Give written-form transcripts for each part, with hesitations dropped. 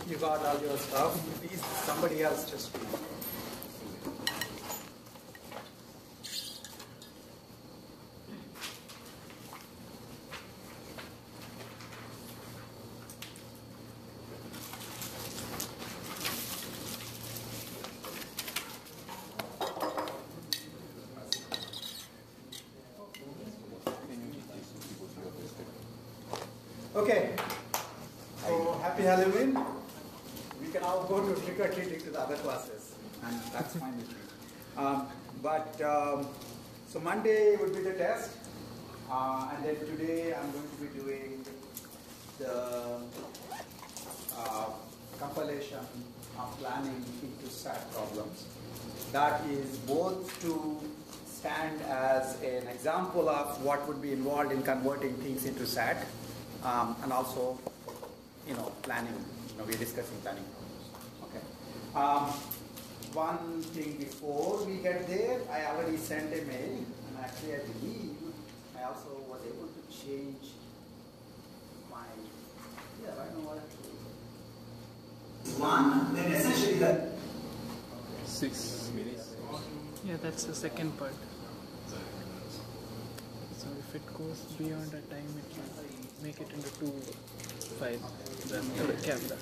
you got all your stuff. Please, somebody else just. Okay. So happy Halloween. We can all go to trick or treating to the other classes, and that's fine with me. So Monday would be the test, and then today I'm going to be doing the compilation of planning into SAT problems. That is both to stand as an example of what would be involved in converting things into SAT, and also, planning. We're discussing planning problems. Okay. One thing before we get there, I already sent a mail, and actually I believe I also was able to change my. Yeah, I know what. One, then essentially that. 6 minutes. Yeah, that's the second part. So if it goes beyond a time, it will make it into 2 files. Then the camera.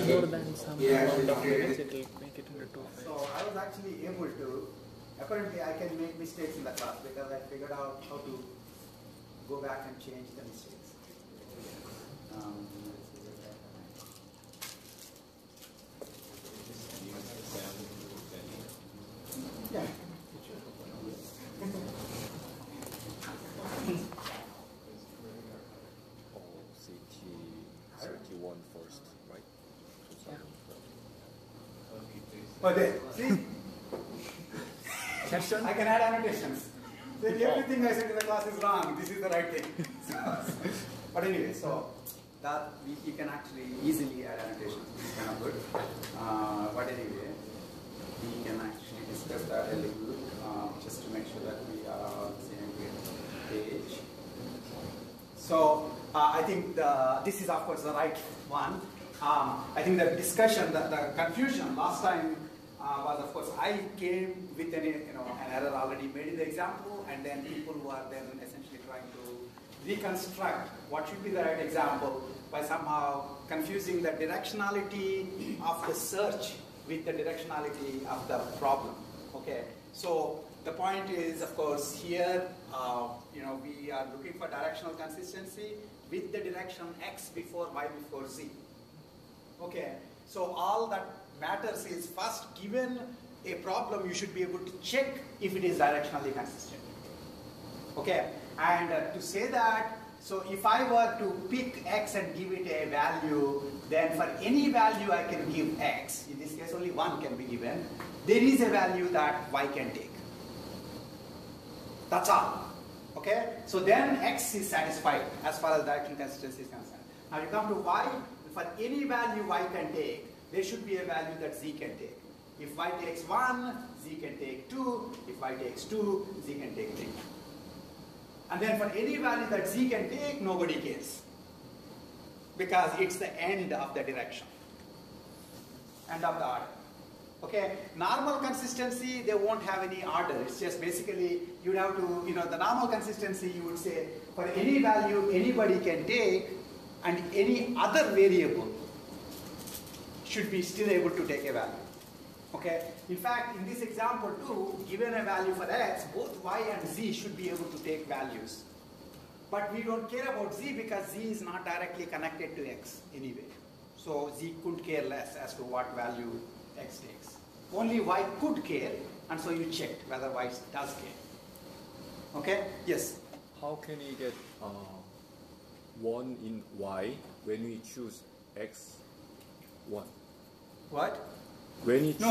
More than some amount of minutes, it will make it into 2 files. So I was actually able to. Apparently, I can make mistakes in the class because I figured out how to go back and change the mistakes. Yeah. CT31 first, right? Oh, there. See? I can add annotations. So everything I said in the class is wrong. This is the right thing. But anyway, so that you can actually easily add annotations. It's kind of good. But anyway, we can actually discuss that a little just to make sure that we are on the same page. So I think this is of course the right one. I think the discussion, the confusion last time was of course I came with an error already made in the example, and then people were then essentially trying to reconstruct what should be the right example by somehow confusing the directionality of the search with the directionality of the problem. Okay, so the point is, of course, here we are looking for directional consistency with the direction x before y before z. Okay, so all that matters is first, given a problem, you should be able to check if it is directionally consistent. Okay, and to say that, so if I were to pick x and give it a value, then for any value I can give x, in this case only one can be given, there is a value that y can take. That's all. Okay, so then x is satisfied as far as directional consistency is concerned. Now you come to y, for any value y can take, there should be a value that z can take. If y takes 1, z can take 2. If y takes 2, z can take 3. And then for any value that z can take, nobody cares. Because it's the end of the direction. End of the order. Okay, normal consistency, they won't have any order. It's just basically, you'd have to, the normal consistency, you would say, for any value anybody can take, and any other variable should be still able to take a value. Okay, in fact, in this example too, given a value for x, both y and z should be able to take values. But we don't care about z because z is not directly connected to x anyway. So z could care less as to what value x takes. Only y could care, and so you checked whether y does care. Okay? Yes? How can we get 1 in y when we choose x1? What? When you choose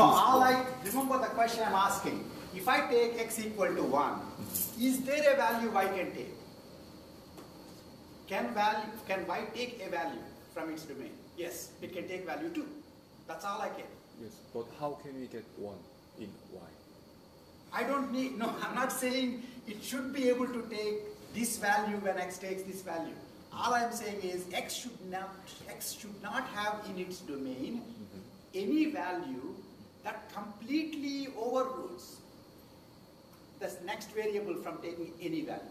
remember the question I'm asking. If I take x equal to 1, is there a value y can take? Can y take a value from its domain? Yes, it can take value 2. That's all I can. Yes, but how can we get 1 in y? I don't need, no, I'm not saying it should be able to take this value when x takes this value. All I'm saying is x should not have in its domain any value that completely overrules the next variable from taking any value.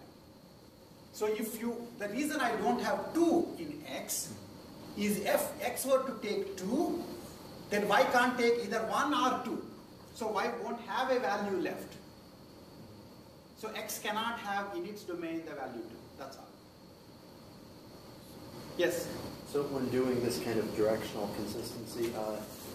So the reason I don't have 2 in x is if x were to take 2, then y can't take either 1 or 2. So y won't have a value left. So x cannot have in its domain the value 2. That's all. Yes? So when doing this kind of directional consistency,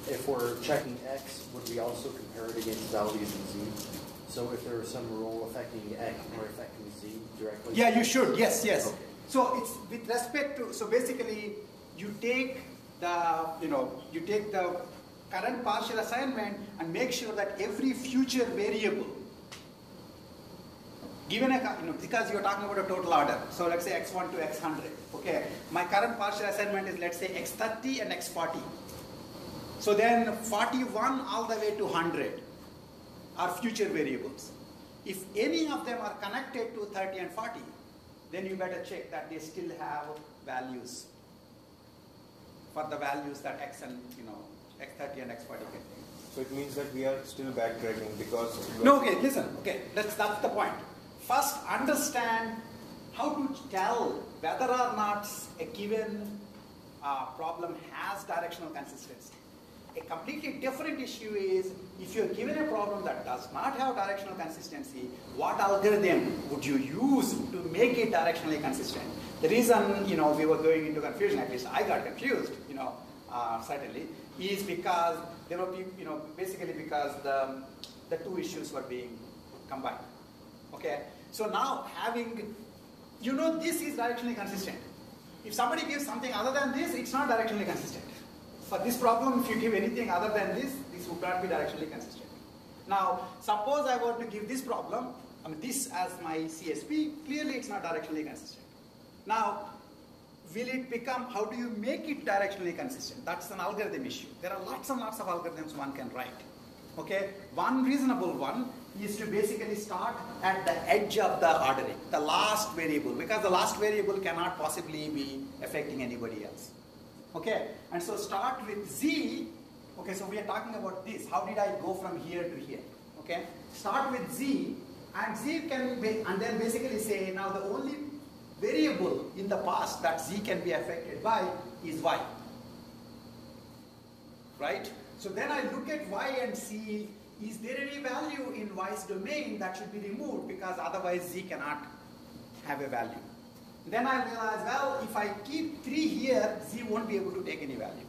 if we're checking x, would we also compare it against values in z? So if there was some rule affecting x or affecting z directly? Yeah, you should. Yes, yes. Okay. So it's with respect to, so basically you take the current partial assignment and make sure that every future variable given because you're talking about a total order. So let's say x1 to x100. Okay, my current partial assignment is, let's say, x30 and x40. So then 41 all the way to 100 are future variables. If any of them are connected to 30 and 40, then you better check that they still have values for the values that x and x30 and x40 can take. So it means that we are still backtracking because... No, okay, listen. Okay, that's the point. First, understand how to tell whether or not a given problem has directional consistency. A completely different issue is if you're given a problem that does not have directional consistency, what algorithm would you use to make it directionally consistent? The reason we were going into confusion, at least I got confused, certainly, is because there were people, basically because the two issues were being combined. Okay, so now having, this is directionally consistent. If somebody gives something other than this, it's not directionally consistent. For this problem, if you give anything other than this would not be directionally consistent. Now, suppose I were to give this problem, this as my CSP, clearly it's not directionally consistent. Now, will it become, how do you make it directionally consistent? That's an algorithm issue. There are lots and lots of algorithms one can write. Okay, one reasonable one is to basically start at the edge of the ordering, the last variable, because the last variable cannot possibly be affecting anybody else. Okay, and so start with z. Okay, so we are talking about this. How did I go from here to here? Okay, start with z, and z can be, and then basically say, now the only variable in the past that z can be affected by is y. Right? So then I look at y and see, is there any value in y's domain that should be removed, because otherwise z cannot have a value. Then I realize, well, if I keep 3 here, z won't be able to take any value.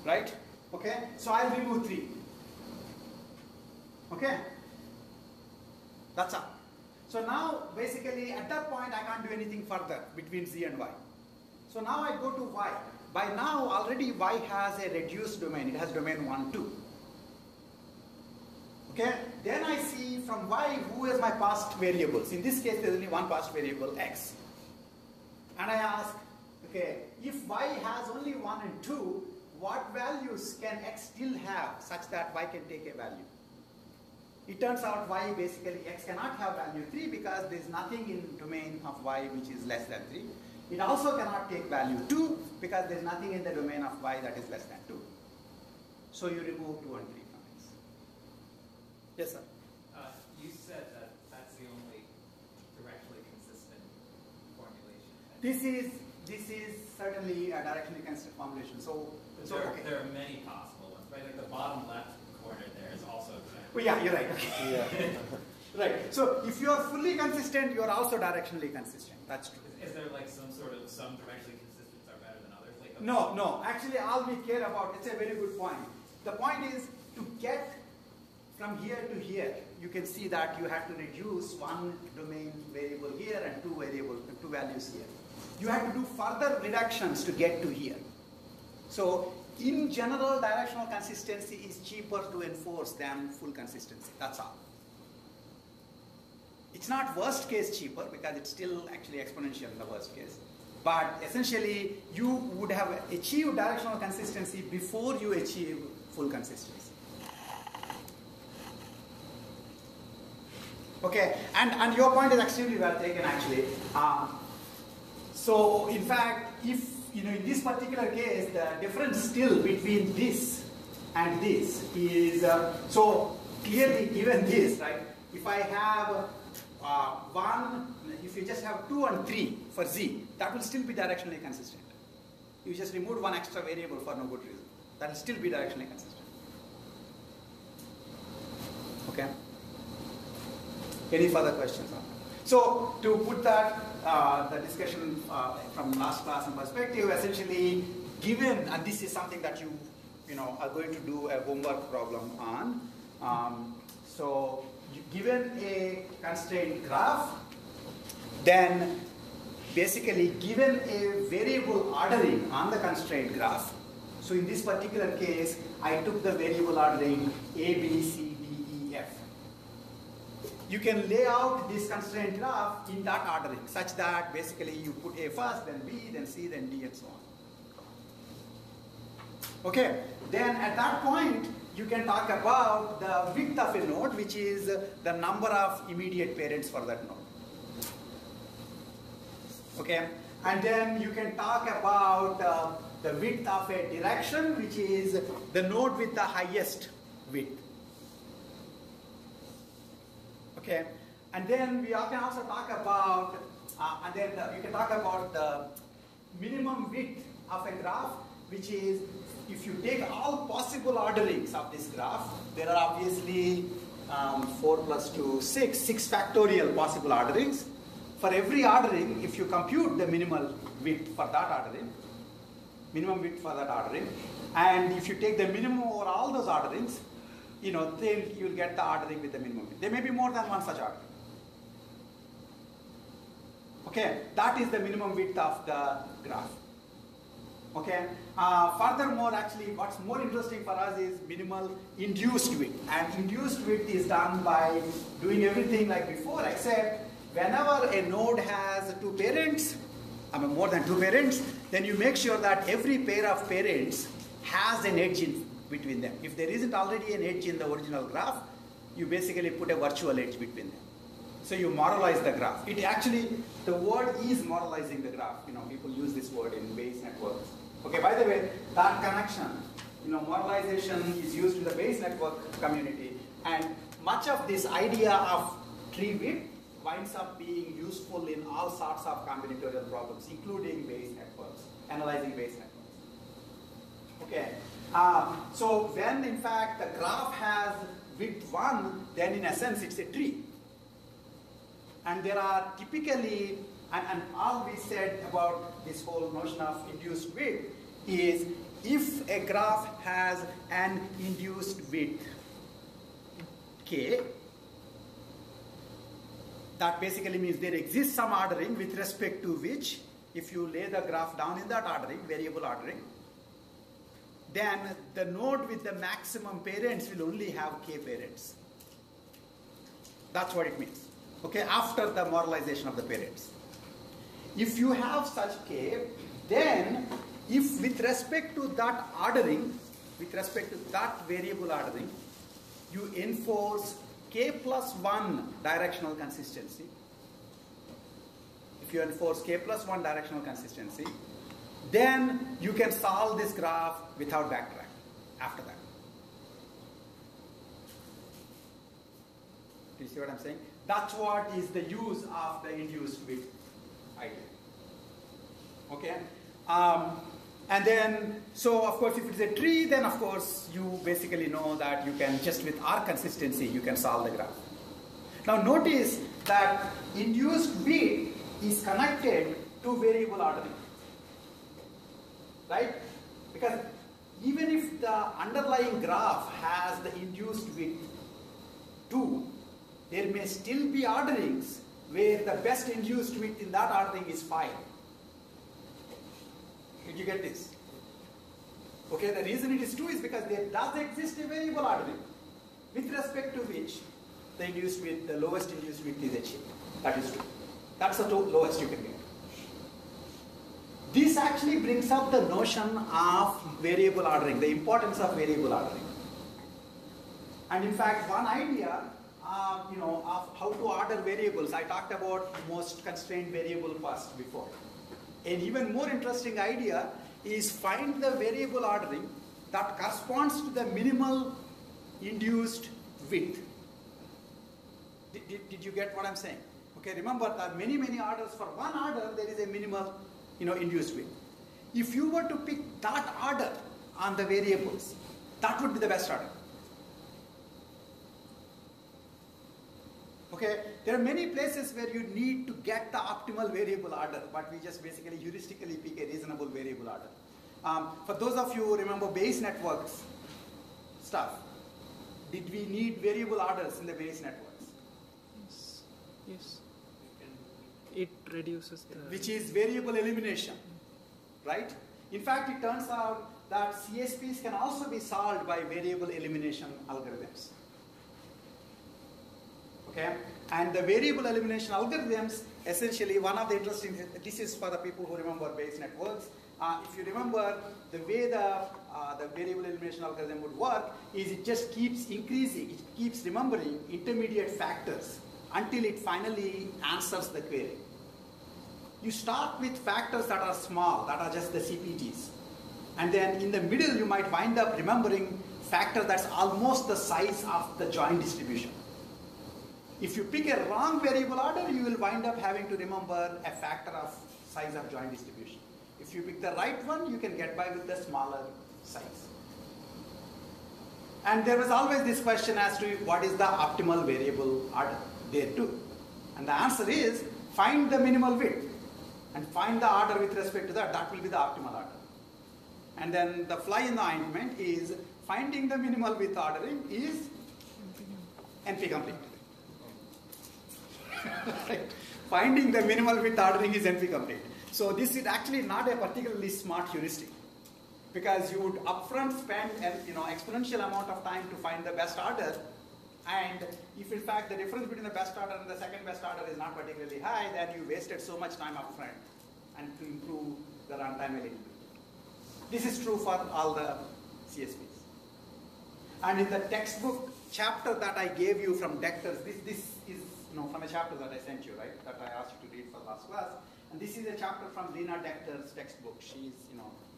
Right? Okay? So I'll remove 3. Okay? That's all. So now, basically, at that point, I can't do anything further between z and y. So now I go to y. By now, already y has a reduced domain. It has domain 1, 2. Okay? Then I see from y who is my past variables. In this case, there's only one past variable, x. And I ask, okay, if y has only 1 and 2, what values can x still have such that y can take a value? It turns out y basically, x cannot have value 3 because there's nothing in domain of y which is less than 3. It also cannot take value 2 because there's nothing in the domain of y that is less than 2. So you remove 2 and 3 from x. Yes, sir? You said that that's the only directionally consistent formulation. This is certainly a directionally consistent formulation. So okay. There are many possible ones, right? Like the bottom left corner there is also directionally. Oh, yeah, you're right. Okay. Yeah. Right. So if you are fully consistent, you are also directionally consistent. That's true. Is there like some directionally consistent are better than others? Like No. Actually, all we care about, it's a very good point. The point is to get from here to here, you can see that you have to reduce one domain variable here and two values here. You have to do further reductions to get to here. So in general, directional consistency is cheaper to enforce than full consistency. That's all. It's not worst case cheaper because it's still actually exponential in the worst case. But essentially, you would have achieved directional consistency before you achieve full consistency. Okay, and your point is extremely well taken actually. So in fact, if in this particular case, the difference still between this and this is so clearly given this, right? If I have 1, if you just have 2 and 3 for z, that will still be directionally consistent. You just removed one extra variable for no good reason. That will still be directionally consistent. Okay? Any further questions on that? So to put that, the discussion from last class in perspective, essentially given, and this is something that you are going to do a homework problem on. So given a constraint graph, then basically given a variable ordering on the constraint graph. So in this particular case, I took the variable ordering A, B, C, D, E, F. You can lay out this constraint graph in that ordering such that basically you put A first, then B, then C, then D, and so on. Okay, then at that point, you can talk about the width of a node, which is the number of immediate parents for that node. Okay, and then you can talk about the width of a direction, which is the node with the highest width. Okay, and then we can also talk about, you can talk about the minimum width of a graph, which is if you take all possible orderings of this graph, there are obviously 4 plus 2, 6 factorial possible orderings. For every ordering, if you compute the minimal width for that ordering, and if you take the minimum over all those orderings, then you will get the ordering with the minimum width. There may be more than one such ordering. Okay, that is the minimum width of the graph. Okay. Furthermore, actually, what's more interesting for us is minimal induced width. And induced width is done by doing everything like before, except whenever a node has 2 parents, more than 2 parents, then you make sure that every pair of parents has an edge in between them. If there isn't already an edge in the original graph, you basically put a virtual edge between them. So you moralize the graph. It actually, the word is moralizing the graph. People use this word in Bayes networks. Okay, by the way, that connection, moralization is used in the Bayes network community, and much of this idea of tree width winds up being useful in all sorts of combinatorial problems, including Bayes networks, analyzing Bayes networks. Okay, so when in fact the graph has width 1, then in essence it's a tree. And there are typically, and all we said about this whole notion of induced width is if a graph has an induced width k, that basically means there exists some ordering with respect to which, if you lay the graph down in that ordering, variable ordering, then the node with the maximum parents will only have k parents. That's what it means. Okay, after the moralization of the parents. If you have such k, then if with respect to that ordering, with respect to that variable ordering, you enforce k plus 1 directional consistency. If you enforce k plus 1 directional consistency, then you can solve this graph without backtrack after that. Do you see what I'm saying? That's what is the use of the induced width idea. Okay? And then, so of course, if it's a tree, then of course you basically know that you can just with R consistency, you can solve the graph. Now notice that induced width is connected to variable ordering. Right? Because even if the underlying graph has the induced width 2, there may still be orderings where the best induced width in that ordering is 5. Did you get this? Okay, the reason it is 2 is because there does exist a variable ordering with respect to which the induced width, the lowest induced width is achieved. That is 2. That's the lowest you can get. This actually brings up the notion of variable ordering, the importance of variable ordering. And in fact, one idea of how to order variables. I talked about most constrained variable first before. An even more interesting idea is find the variable ordering that corresponds to the minimal induced width. Did you get what I'm saying? Okay, remember that many orders. For one order, there is a minimal induced width. If you were to pick that order on the variables, that would be the best order. Okay, there are many places where you need to get the optimal variable order, but we just basically heuristically pick a reasonable variable order. For those of you who remember Bayes networks stuff, did we need variable orders in the Bayes networks? Yes. Yes. It reduces the... Which is variable elimination, right? In fact, it turns out that CSPs can also be solved by variable elimination algorithms. Okay? And the variable elimination algorithms, essentially one of the interesting, this is for the people who remember Bayes networks. If you remember, the way the variable elimination algorithm would work is it just keeps increasing, it keeps remembering intermediate factors until it finally answers the query. You start with factors that are small, that are just the CPGs. And then in the middle, you might wind up remembering factor that's almost the size of the joint distribution. If you pick a wrong variable order, you will wind up having to remember a factor of size of joint distribution. If you pick the right one, you can get by with the smaller size. And there was always this question as to what is the optimal variable order there too. And the answer is find the minimal width and find the order with respect to that. That will be the optimal order. And then the fly in the ointment is finding the minimal width ordering is NP complete. Right? Finding the minimal width ordering is NP complete. So this is actually not a particularly smart heuristic, because you would upfront spend an exponential amount of time to find the best order, and if in fact the difference between the best order and the second best order is not particularly high, then you wasted so much time upfront and to improve the runtime eligibility. This is true for all the CSPs. And in the textbook chapter that I gave you from Decters, this is from a chapter that I sent you, right? That I asked you to read for last class. And this is a chapter from Lena Decter's textbook. She's,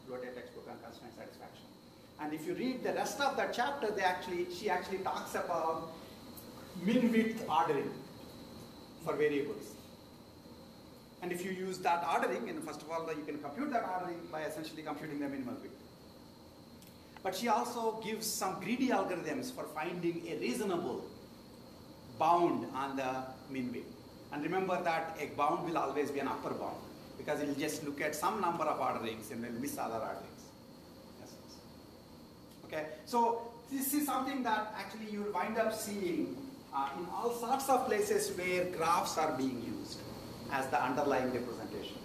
wrote a textbook on constraint satisfaction. And if you read the rest of that chapter, she actually talks about min-width ordering for variables. And if you use that ordering, first of all, you can compute that ordering by essentially computing the minimal width. But she also gives some greedy algorithms for finding a reasonable bound on the min width. And remember that a bound will always be an upper bound, because it will just look at some number of orderings and will miss other orderings. Yes. Okay, so this is something that actually you will wind up seeing in all sorts of places where graphs are being used as the underlying representation.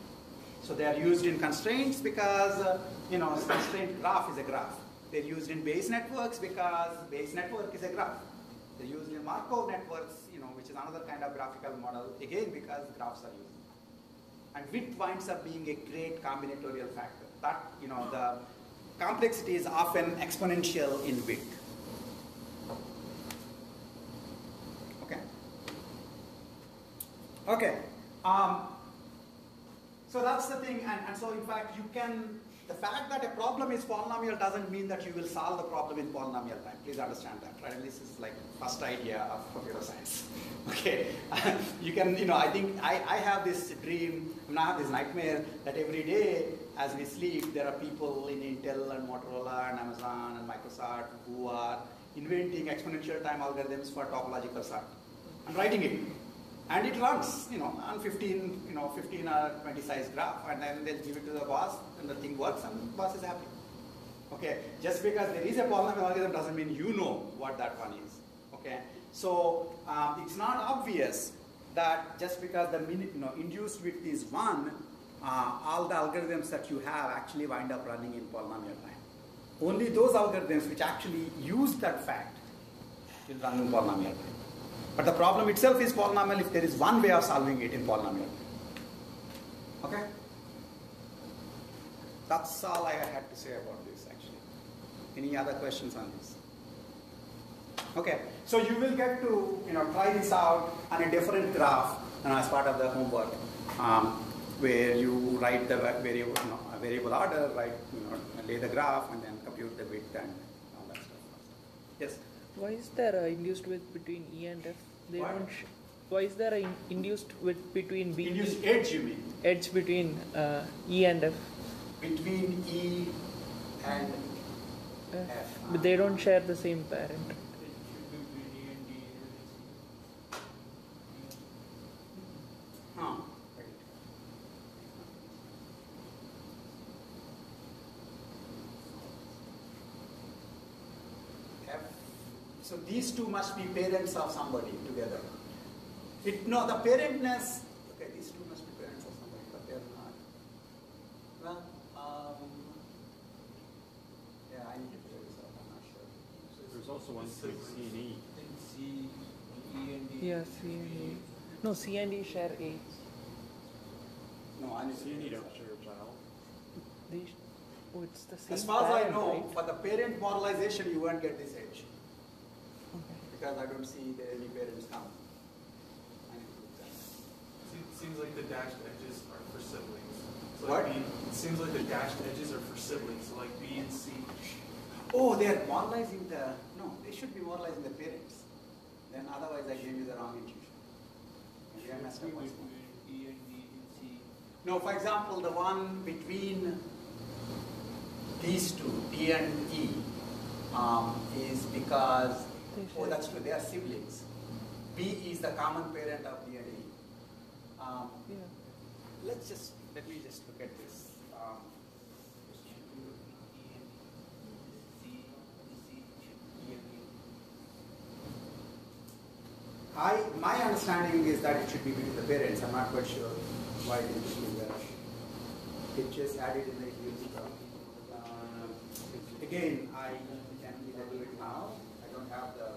So they are used in constraints because a constraint graph is a graph. They're used in Bayes networks because Bayes network is a graph. They're used in Markov networks, which is another kind of graphical model, again because graphs are used. And width winds up being a great combinatorial factor. That, the complexity is often exponential in width. Okay. Okay. So that's the thing, and so in fact the fact that a problem is polynomial doesn't mean that you will solve the problem in polynomial time. Please understand that, right? And this is like first idea of computer science. Okay, you can, I think I have this dream, I have this nightmare that every day as we sleep, there are people in Intel and Motorola and Amazon and Microsoft who are inventing exponential time algorithms for topological sort and writing it. And it runs, on 15 or 20 size graph, and then they'll give it to the boss, and the thing works, and the boss is happy. Okay, just because there is a polynomial algorithm doesn't mean you know what that one is. Okay, so it's not obvious that just because the induced width is 1, all the algorithms that you have actually wind up running in polynomial time. Only those algorithms which actually use that fact will run in polynomial time. But the problem itself is polynomial if there is one way of solving it in polynomial. Okay? That's all I had to say about this, actually. Any other questions on this? Okay, so you will get to try this out on a different graph as part of the homework, where you write the variable order, lay the graph, and then compute the width and all that stuff. Yes. Why is there a induced width between E and F? They What? don't. Why is there a induced width between B? Induced edge, you mean? Edge between E and F. Between E and F. But they don't share the same parent. Huh. F. So these two must be parents of somebody together. No, the parentness. Okay, these two must be parents of somebody, but they're not. Well, yeah, I need to figure this out. I'm not sure. There's also one between C and E. Yeah, C and E. No, C and E share A. No, I need to C and E figure don't this out. share a child. It's the same. As far as I parent, know, right? for the parent moralization, you won't get this edge Okay. because I don't see there any parents come. I need to look that. Seems like the dashed edges are for siblings. So What? Like it seems like the dashed edges are for siblings, so like B and C. Oh, they are moralizing the. No, they should be moralizing the parents. Then otherwise, I gave you the wrong intuition. Maybe I messed up once more. E and D and C. No, for example, the one between these two, D and E, is because, oh, that's true, they are siblings. B is the common parent of D and E. Yeah. Let me just look at this. My understanding is that it should be between the parents. I'm not quite sure why it is there. It just added in the use. Again, I can do it now. I don't have the.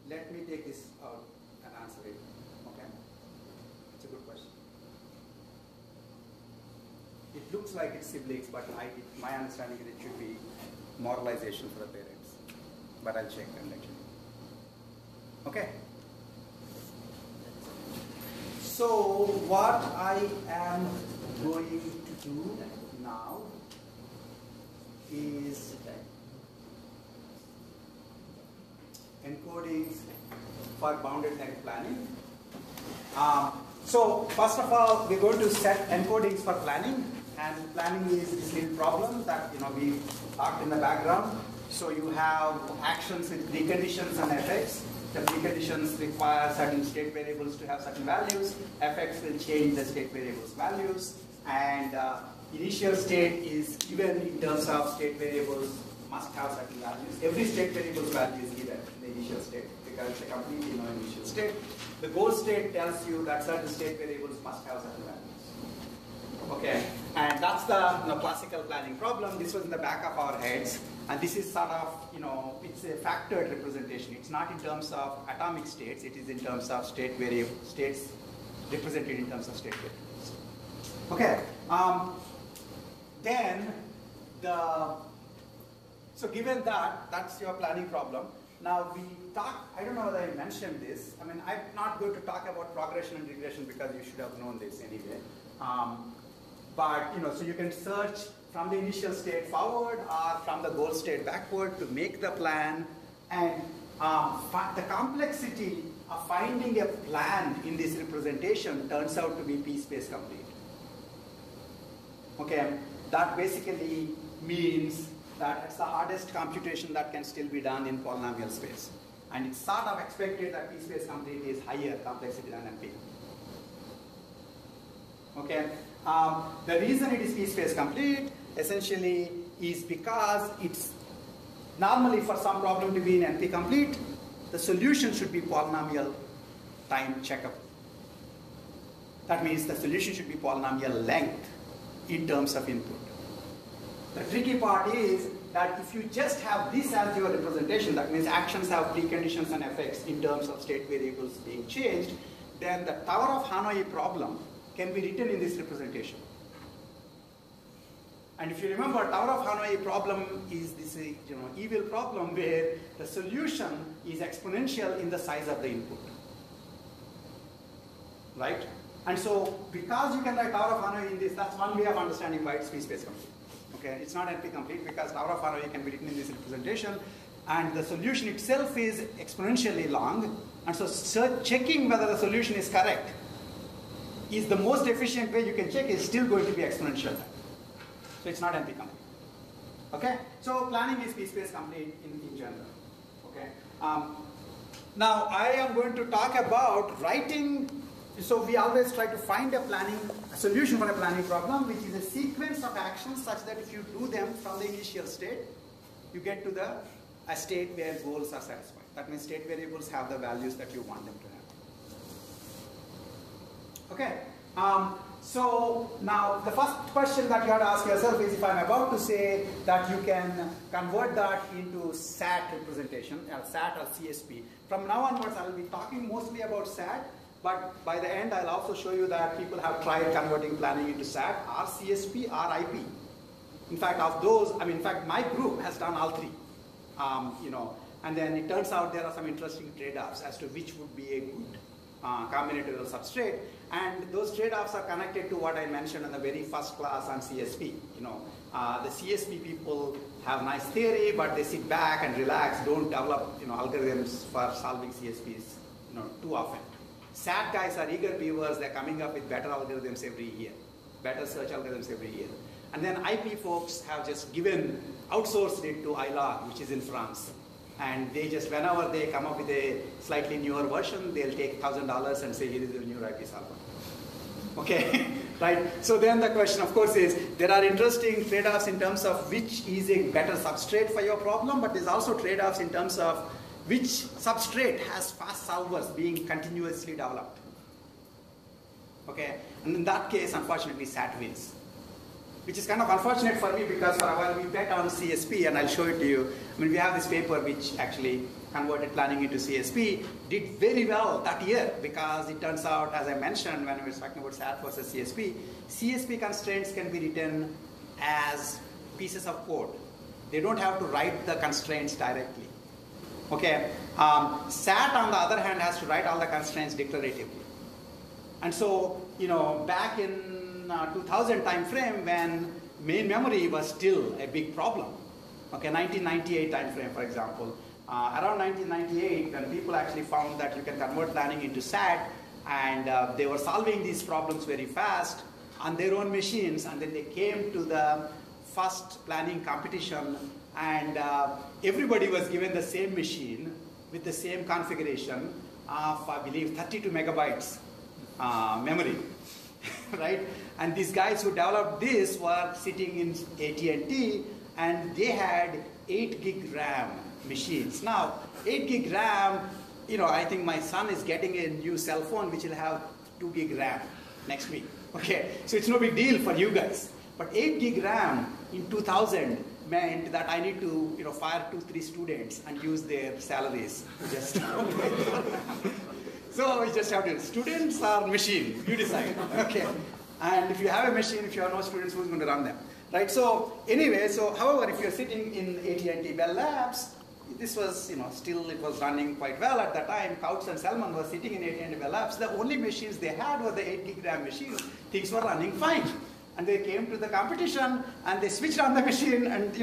Let me take this out and answer it. Okay, it's a good question. It looks like it's siblings, but my understanding is it should be moralization for the parents. But I'll check and let you know. Okay. So what I am going to do now is encodings for bounded net planning. So first of all, we're going to set encodings for planning, and planning is this little problem that we talked in the background. So you have actions with preconditions and effects. The preconditions require certain state variables to have certain values. Effects will change the state variables' values, and initial state is given in terms of state variables must have certain values. Every state variable's value is given in the initial state because it's a completely initial state. The goal state tells you that certain state variables must have certain values. Okay, and that's the classical planning problem. This was in the back of our heads, and this is sort of, it's a factored representation. It's not in terms of atomic states, it is in terms of states represented in terms of state variables. Okay, then so given that, that's your planning problem. Now we talked, I don't know whether I mentioned this. I mean, I'm not going to talk about progression and regression because you should have known this anyway. But so you can search from the initial state forward or from the goal state backward to make the plan. And the complexity of finding a plan in this representation turns out to be p-space complete. Okay, that basically means that it's the hardest computation that can still be done in polynomial space. And it's sort of expected that p-space complete is higher complexity than NP. Okay. The reason it is p-space complete essentially is because it's normally for some problem to be in NP complete, the solution should be polynomial time checkable. That means the solution should be polynomial length in terms of input. The tricky part is that if you just have this as your representation, that means actions have preconditions and effects in terms of state variables being changed, then the Tower of Hanoi problem can be written in this representation. And if you remember, Tower of Hanoi problem is this evil problem where the solution is exponential in the size of the input. Right? And so, because you can write Tower of Hanoi in this, that's one way of understanding why it's p-space complete. Okay, it's not NP complete because Tower of Hanoi can be written in this representation, and the solution itself is exponentially long. And so, checking whether the solution is correct is the most efficient way you can check. Is still going to be exponential. So it's not NP complete. Okay, so planning is p-space complete in general. Okay. Now I am going to talk about writing. So we always try to find a solution for a planning problem, which is a sequence of actions such that if you do them from the initial state, you get to a state where goals are satisfied. That means state variables have the values that you want them to have. Okay. So now the first question that you have to ask yourself is, if I'm about to say that you can convert that into SAT representation, SAT or CSP, from now onwards I will be talking mostly about SAT. But by the end, I'll also show you that people have tried converting planning into SAT or CSP or IP. In fact, of those, in fact, my group has done all three. And then it turns out there are some interesting trade-offs as to which would be a good combinatorial substrate. And those trade-offs are connected to what I mentioned in the very first class on CSP. The CSP people have nice theory, but they sit back and relax, don't develop algorithms for solving CSPs too often. SAT guys are eager beavers. They're coming up with better algorithms every year, better search algorithms every year. And then IP folks have just outsourced it to iLog, which is in France. And they just, whenever they come up with a slightly newer version, they'll take $1,000 and say, here is a new IP solver. Okay, right? So then the question, of course, is there are interesting trade-offs in terms of which is a better substrate for your problem, but there's also trade-offs in terms of which substrate has fast solvers being continuously developed. Okay, and in that case, unfortunately, SAT wins. Which is kind of unfortunate for me because for a while we bet on CSP, and I'll show it to you. We have this paper which actually converted planning into CSP, did very well that year because it turns out, as I mentioned when I was talking about SAT versus CSP, CSP constraints can be written as pieces of code. They don't have to write the constraints directly. Okay, SAT on the other hand has to write all the constraints declaratively. And so, back in 2000 time frame when main memory was still a big problem. Okay, 1998 time frame, for example. Around 1998, when people actually found that you can convert planning into SAT, and they were solving these problems very fast on their own machines, and then they came to the first planning competition, and everybody was given the same machine with the same configuration of, I believe, 32 megabytes memory, right? And these guys who developed this were sitting in AT&T, and they had 8 gig RAM machines. Now, 8 gig RAM, I think my son is getting a new cell phone which will have 2 gig RAM next week. Okay, so it's no big deal for you guys. But 8 gig RAM in 2000 meant that I need to fire 2-3 students and use their salaries. Just so we just have to, students or machine, you decide. Okay, and if you have a machine, if you have no students, who's going to run them? Right, so anyway, however, if you're sitting in AT&T Bell Labs, this was, still it was running quite well at the time. Couch and Selman were sitting in AT&T Bell Labs. The only machines they had were the 8 gig RAM machines. Things were running fine. And they came to the competition and they switched on the machine and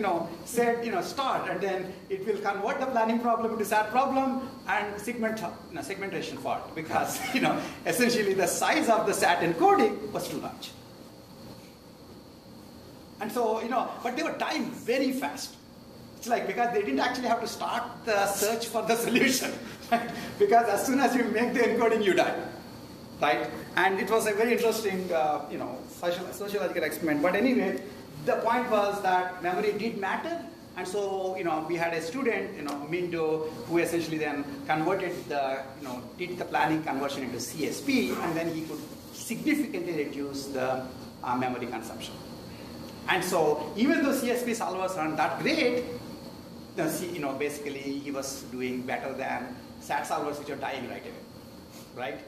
said start, and then it will convert the planning problem into SAT problem and segmentation fault because essentially the size of the SAT encoding was too large. And so but they were dying very fast. It's like because they didn't actually have to start the search for the solution, right? Because as soon as you make the encoding, you die. Right? And it was a very interesting, sociological experiment. But anyway, the point was that memory did matter. And so, we had a student, Mindo, who essentially then converted did the planning conversion into CSP, and then he could significantly reduce the memory consumption. And so, even though CSP solvers aren't that great, basically he was doing better than SAT solvers which are dying right away, right?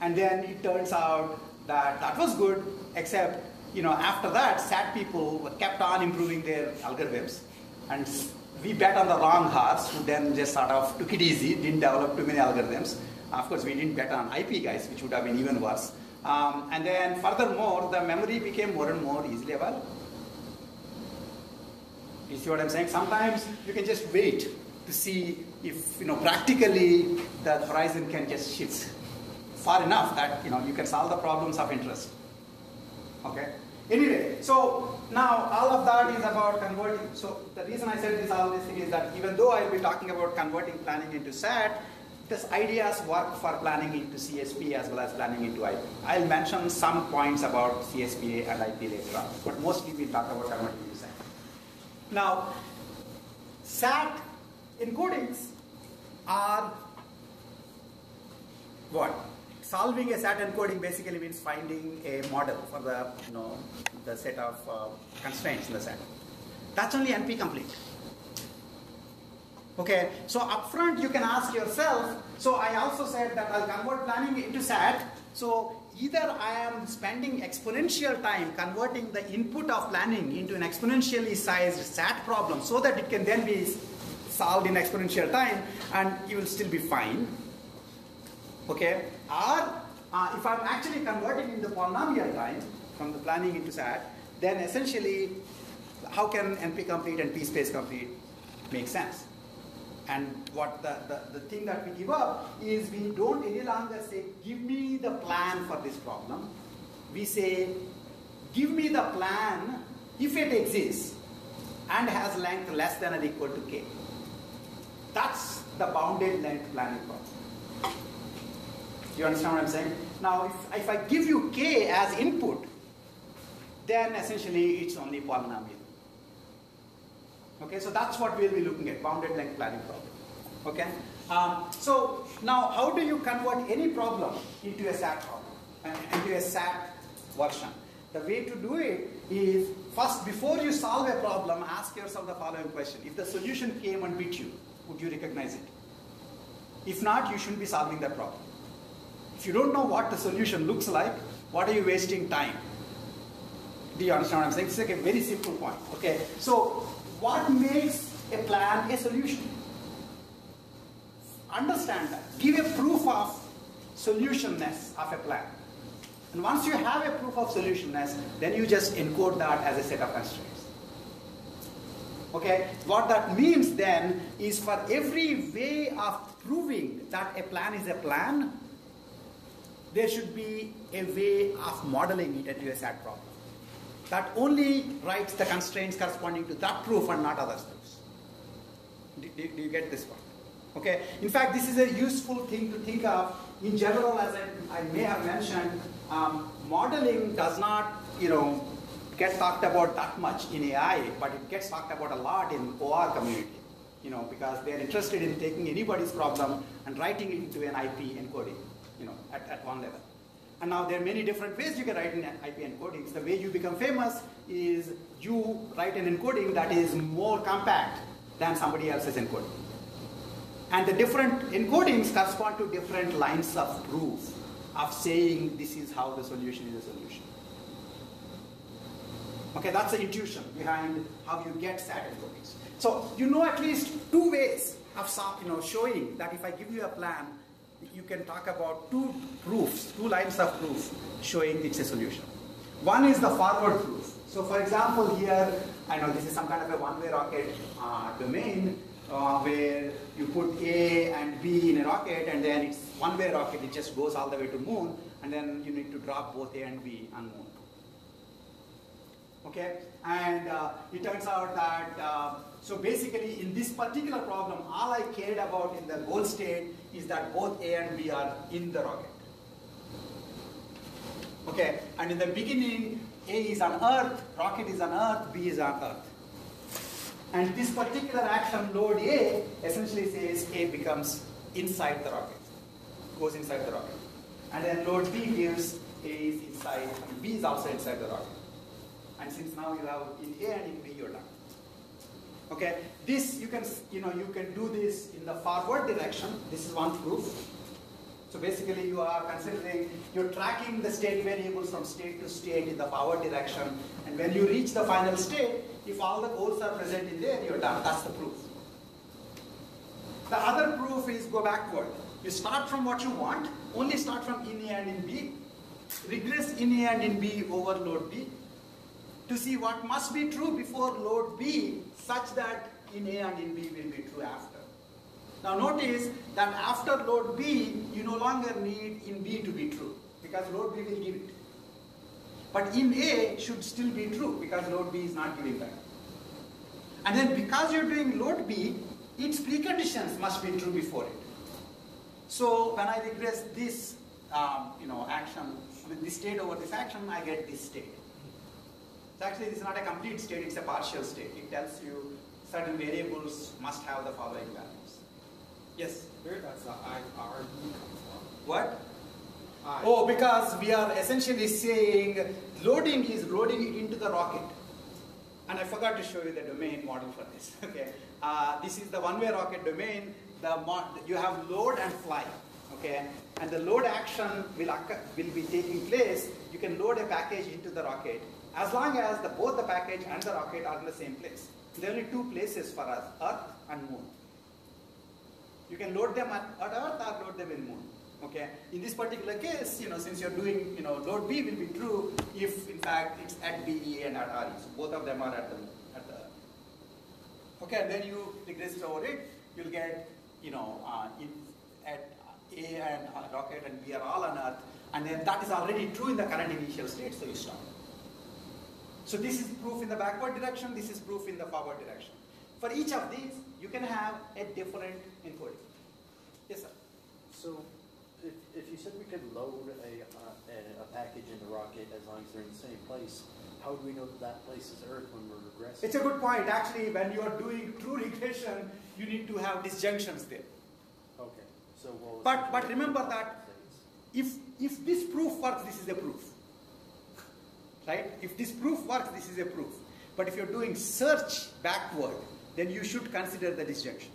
And then it turns out that that was good, except after that, SAT people kept on improving their algorithms, and we bet on the wrong horse, who then just sort of took it easy, didn't develop too many algorithms. Of course, we didn't bet on IP guys, which would have been even worse. And then furthermore, the memory became more and more easily available. You see what I'm saying? Sometimes you can just wait to see if, practically the horizon can just shift far enough that, you can solve the problems of interest. Okay? Anyway, so now all of that is about converting. So the reason I said all this thing is that even though I'll be talking about converting planning into SAT, these ideas work for planning into CSP as well as planning into IP. I'll mention some points about CSPA and IP later on, but mostly we'll talk about converting into SAT. Now, SAT encodings are what? Solving a SAT encoding basically means finding a model for the set of constraints in the SAT. That's only NP complete. Okay, so upfront you can ask yourself, so I also said that I'll convert planning into SAT, so either I am spending exponential time converting the input of planning into an exponentially sized SAT problem so that it can then be solved in exponential time and you will still be fine. Okay, or if I'm actually converting into polynomial time from the planning into SAT, then essentially how can NP complete and P space complete make sense? And what the thing that we give up is we don't any longer say, give me the plan for this problem. We say, give me the plan if it exists and has length less than or equal to k. That's the bounded length planning problem. Do you understand what I'm saying? Now, if I give you k as input, then essentially it's only polynomial. Okay, so that's what we'll be looking at, bounded length planning problem. Okay, so now how do you convert any problem into a SAT problem, into a SAT version? The way to do it is, first, before you solve a problem, ask yourself the following question. If the solution came and beat you, would you recognize it? If not, you shouldn't be solving that problem. If you don't know what the solution looks like, what are you wasting time? Do you understand what I'm saying? It's like a very simple point. Okay, so what makes a plan a solution? Understand that. Give a proof of solutionness of a plan. And once you have a proof of solutionness, then you just encode that as a set of constraints. Okay, what that means then is for every way of proving that a plan is a plan, there should be a way of modeling it into a SAT problem that only writes the constraints corresponding to that proof and not other proofs. Do you get this one? Okay. In fact, this is a useful thing to think of. In general, as I may have mentioned, modeling does not, get talked about that much in AI, but it gets talked about a lot in OR community. Because they're interested in taking anybody's problem and writing it into an IP encoding, at one level. And now there are many different ways you can write in IP encodings. The way you become famous is you write an encoding that is more compact than somebody else's encoding. And the different encodings correspond to different lines of proof of saying this is how the solution is a solution. Okay, that's the intuition behind how you get SAT encodings. So you know at least two ways of showing that if I give you a plan, you can talk about two lines of proof showing it's a solution. One is the forward proof. So for example, here, I know this is some kind of a one-way rocket domain where you put A and B in a rocket, and then it's one-way rocket, it just goes all the way to moon, and then you need to drop both A and B on moon. Okay, and it turns out that, so basically in this particular problem, all I cared about in the goal state is that both A and B are in the rocket. Okay, and in the beginning, A is on Earth, rocket is on Earth, B is on Earth. And this particular action, load A, essentially says A becomes inside the rocket, goes inside the rocket. And then load B gives A is inside, and B is also inside the rocket. And since now you have in A and in B, you're done. Okay, this you can do this in the forward direction. This is one proof. So basically you are considering, you're tracking the state variables from state to state in the forward direction, and when you reach the final state, if all the codes are present in there, you're done. That's the proof. The other proof is go backward. You start from what you want, only start from in A and in B, regress in A and in B over load B, to see what must be true before load B, such that in A and in B will be true after. Now notice that after load B, you no longer need in B to be true, because load B will give it. But in A should still be true, because load B is not giving that. And then because you're doing load B, its preconditions must be true before it. So when I regress this action, with this state over this action, I get this state. So actually this is not a complete state, it's a partial state. It tells you certain variables must have the following values. Yes? Where does the IRB come from? What? I. Oh, because we are essentially saying loading is loading it into the rocket. And I forgot to show you the domain model for this. Okay, this is the one-way rocket domain. You have load and fly. Okay, and the load action will be taking place. You can load a package into the rocket as long as both the package and the rocket are in the same place. There are only two places for us: Earth and Moon. You can load them at Earth or load them in Moon. Okay. In this particular case, since you're doing, load B will be true if in fact it's at BE and at RE. So both of them are at the. Okay, and then you regress over it, you'll get, at A and rocket and B are all on Earth, and then that is already true in the current initial state, so you stop. So this is proof in the backward direction, this is proof in the forward direction. For each of these, you can have a different encoding. Yes, sir. So, if you said we could load a package in the rocket as long as they're in the same place, how do we know that place is Earth when we're regressing? It's a good point. Actually, when you are doing true regression, you need to have disjunctions there. Okay. So, well, but remember that if this proof works, this is a proof. Right? If this proof works, this is a proof. But if you're doing search backward, then you should consider the disjunction.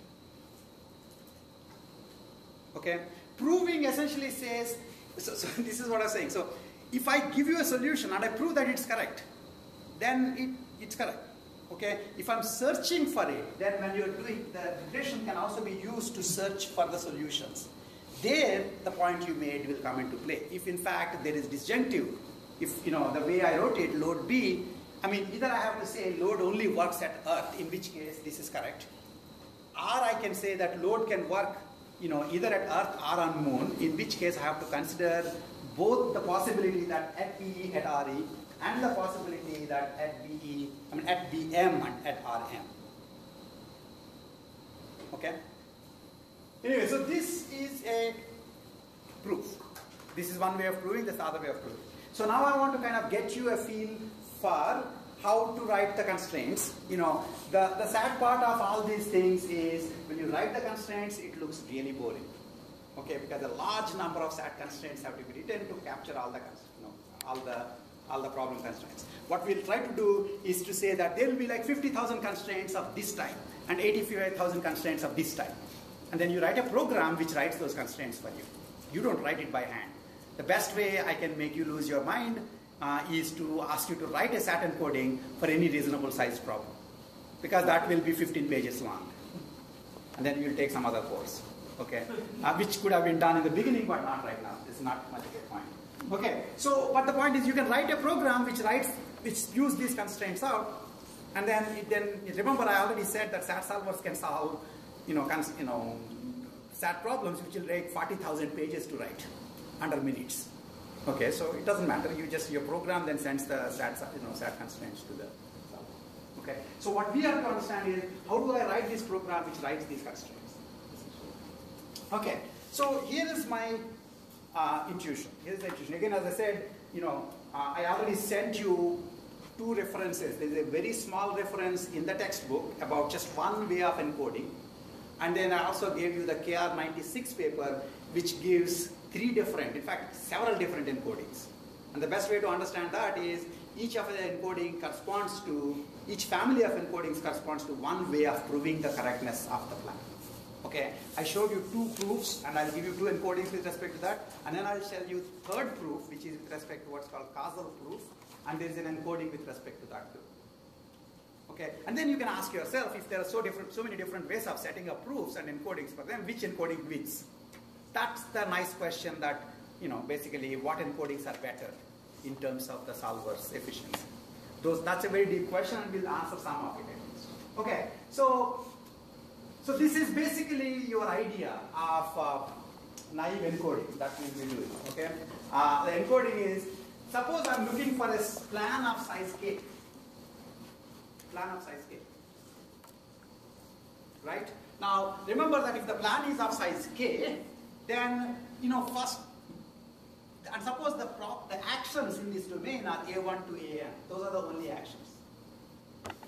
Okay? Proving essentially says, so this is what I'm saying. So if I give you a solution and I prove that it's correct, then it's correct. Okay? If I'm searching for it, then when you're doing, the regression can also be used to search for the solutions. There, the point you made will come into play. If in fact there is disjunctive, if the way I wrote it, load B, either I have to say load only works at Earth, in which case this is correct, or I can say that load can work either at Earth or on Moon, in which case I have to consider both the possibility that at BE at RE and the possibility that at BM and at RM. Okay? Anyway, so this is a proof. This is one way of proving, this is the other way of proving. So now I want to kind of get you a feel for how to write the constraints. The sad part of all these things is when you write the constraints, it looks really boring. Okay, because a large number of SAT constraints have to be written to capture all the problem constraints. What we'll try to do is to say that there will be like 50,000 constraints of this type and 85,000 constraints of this type. And then you write a program which writes those constraints for you. You don't write it by hand. The best way I can make you lose your mind is to ask you to write a SAT encoding for any reasonable sized problem, because that will be 15 pages long. And then you'll take some other course, okay? Which could have been done in the beginning, but not right now. It's not much of a point. Okay, so, but the point is you can write a program which spews these constraints out, and then remember I already said that SAT solvers can solve, SAT problems which will take 40,000 pages to write under minutes. Okay, so it doesn't matter. Your program then sends the SAT constraints to the solver. Okay, so what we have to understand is how do I write this program which writes these constraints? Okay, so here is my intuition. Here's the intuition. Again, as I said, I already sent you two references. There's a very small reference in the textbook about just one way of encoding. And then I also gave you the KR96 paper, which gives several different encodings. And the best way to understand that is each of the encoding corresponds to, each family of encodings corresponds to one way of proving the correctness of the plan. Okay, I showed you 2 proofs, and I'll give you 2 encodings with respect to that, and then I'll tell you third proof, which is with respect to what's called causal proof, and there is an encoding with respect to that too. Okay, and then you can ask yourself, if there are so many different ways of setting up proofs and encodings for them, which encoding wins? That's the nice question that, basically what encodings are better in terms of the solver's efficiency. That's a very deep question, and we'll answer some of it at least. Okay, so this is basically your idea of naive encoding that we will be doing. Okay, the encoding is, suppose I'm looking for a plan of size k. Plan of size k. Right? Now remember that if the plan is of size k, then first, and suppose the actions in this domain are a1 to an. Those are the only actions.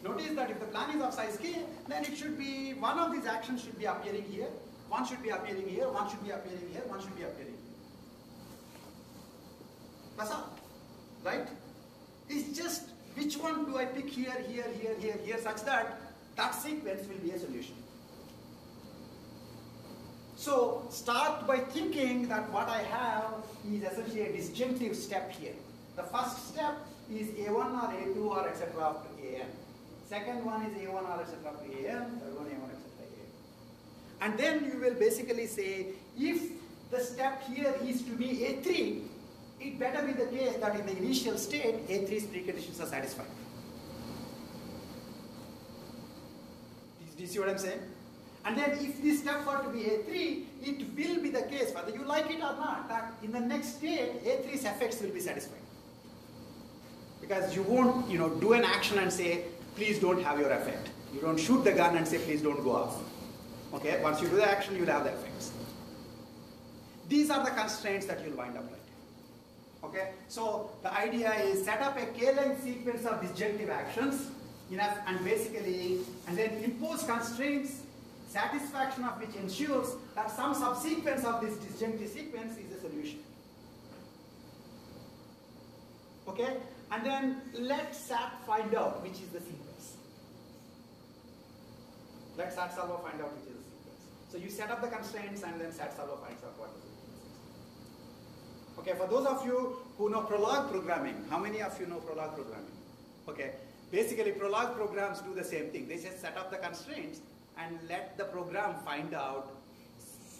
Notice that if the plan is of size k, then it should be, one of these actions should be appearing here, one should be appearing here, one should be appearing here, one should be appearing here. That's all. Right? It's just which one do I pick here, here, here, here, here, such that that sequence will be a solution. So start by thinking that what I have is essentially a disjunctive step here. The first step is a1 or a2 or etc. up to an. Second one is a1 or etc. up to an. Third one a1 etc. an. And then you will basically say, if the step here is to be a3, it better be the case that in the initial state, A3's preconditions are satisfied. Do you see what I'm saying? And then if this step were to be A3, it will be the case, whether you like it or not, that in the next state, A3's effects will be satisfied. Because you won't, do an action and say, please don't have your effect. You don't shoot the gun and say, please don't go off. Okay, once you do the action, you'll have the effects. These are the constraints that you'll wind up writing. Okay, so the idea is set up a k-length sequence of disjunctive actions, and then impose constraints, satisfaction of which ensures that some subsequence of this disjunctive sequence is a solution. Okay, and then let SAT find out which is the sequence. Let SAT solver find out which is the sequence. So you set up the constraints, and then SAT solver finds out what the sequence is. Okay, for those of you who know Prolog programming, how many of you know Prolog programming? Okay, basically Prolog programs do the same thing. They just set up the constraints and let the program find out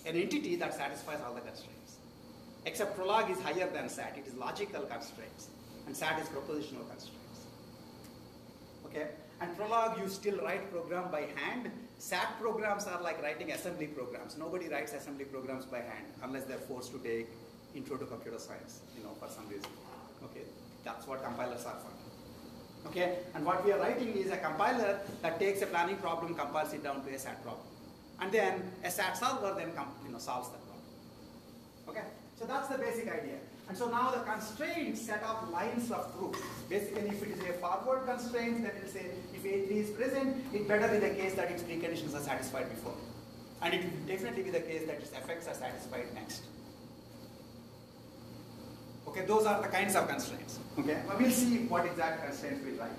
an entity that satisfies all the constraints. Except Prolog is higher than SAT. It is logical constraints, and SAT is propositional constraints. Okay, and Prolog you still write program by hand. SAT programs are like writing assembly programs. Nobody writes assembly programs by hand unless they're forced to take Intro to Computer Science, for some reason. Okay, that's what compilers are for. Okay, and what we are writing is a compiler that takes a planning problem, compiles it down to a SAT problem, and then a SAT solver then solves that problem. Okay, so that's the basic idea. And so now the constraints set up lines of proof. Basically, if it is a forward constraint, then it will say if A3 is present, it better be the case that its preconditions are satisfied before, and it will definitely be the case that its effects are satisfied next. Okay, those are the kinds of constraints. Okay, well, we'll see what exact constraints we write.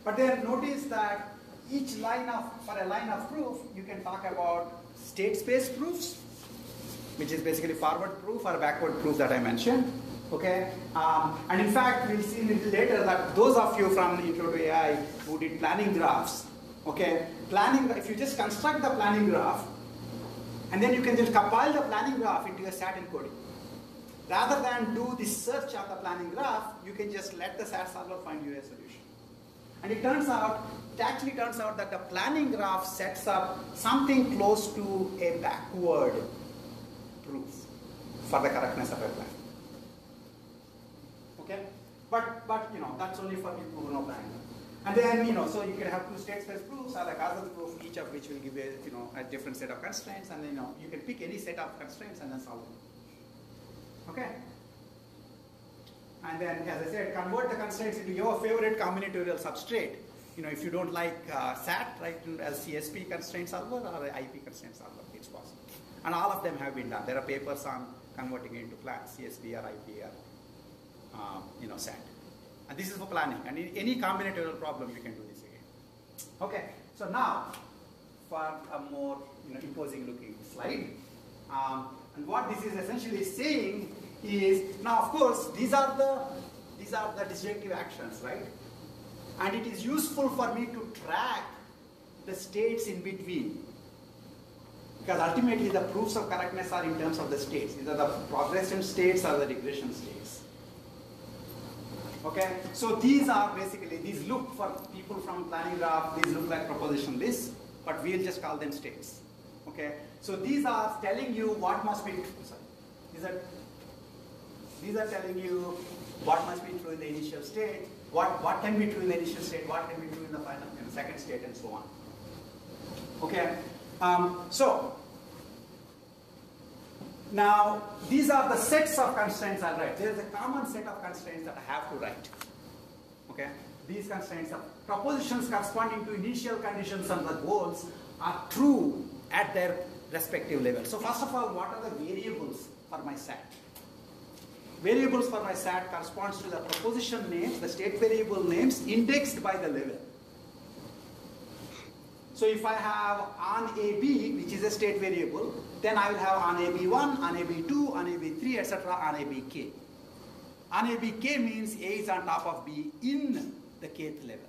But then notice that each line for a line of proof, you can talk about state space proofs, which is basically forward proof or backward proof that I mentioned. Okay, and in fact, we'll see a little later that those of you from Intro to AI who did planning graphs, okay, if you just construct the planning graph, and then you can just compile the planning graph into a SAT encoding. Rather than do the search of the planning graph, you can just let the SAT solver find you a solution. And it actually turns out that the planning graph sets up something close to a backward proof for the correctness of a plan. Okay? But that's only for people who know planning. And then, so you can have 2 state space proofs or a causal proof, each of which will give a different set of constraints, and then, you can pick any set of constraints and then solve them. Okay? And then, as I said, convert the constraints into your favorite combinatorial substrate. If you don't like SAT, write as CSP constraint solver or IP constraint solver. It's possible. And all of them have been done. There are papers on converting it into CSP or IP or SAT. And this is for planning. And in any combinatorial problem, you can do this again. Okay. So now, for a more imposing looking slide. And what this is essentially saying is, now of course these are the disjunctive actions, right? And it is useful for me to track the states in between. Because ultimately the proofs of correctness are in terms of the states. Either the progression states or the regression states. Okay, so these are basically, these look for people from planning graph, these look like proposition lists, but we'll just call them states. Okay, so these are telling you what must be, sorry, these are telling you what must be true in the initial state, what can be true in the initial state, what can be true in the final, in the second state, and so on. Okay, so now these are the sets of constraints I'll write. There is a common set of constraints that I have to write. Okay, these constraints are propositions corresponding to initial conditions and the goals are true at their respective level. So first of all, what are the variables for my SAT? Variables for my SAT corresponds to the proposition names, the state variable names indexed by the level. So if I have on AB, which is a state variable, then I will have on AB1, on AB2, on AB3, etc., on ABK. On ABK means A is on top of B in the kth level.